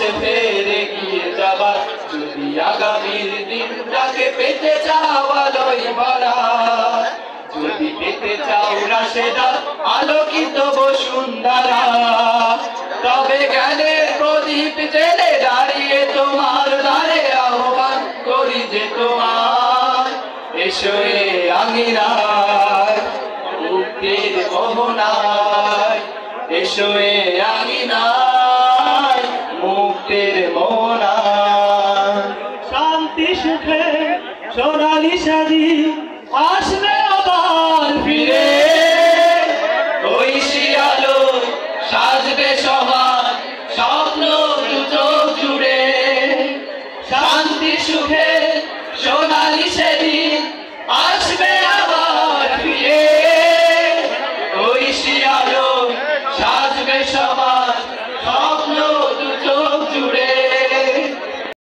দেশে ফেরে গিয়ে যাবার, যদি আগামীর দিনটাকে পেতে চাও আলোয় ভরা, যদি পেতে চাও রাশেদার আলোকিত বসুন্ধরা, তবে জ্ঞানের প্রদীপ জেলে দাঁড়িয়ে তোমার দ্বারে আহ্বান করি যে তোমার, এসো এ আঙিনায় মুক্তির মোহনায়, এসো এ আঙিনায় মুক্তির মোহনায়। শান্তি সুখে সোনালি সাজি আসবে আবার ফিরে ঐশী আলো সাজবে সবার স্বপ্ন দু চোখ জুড়ে, শান্তি সুখে সোনালি সেদিন আসবে।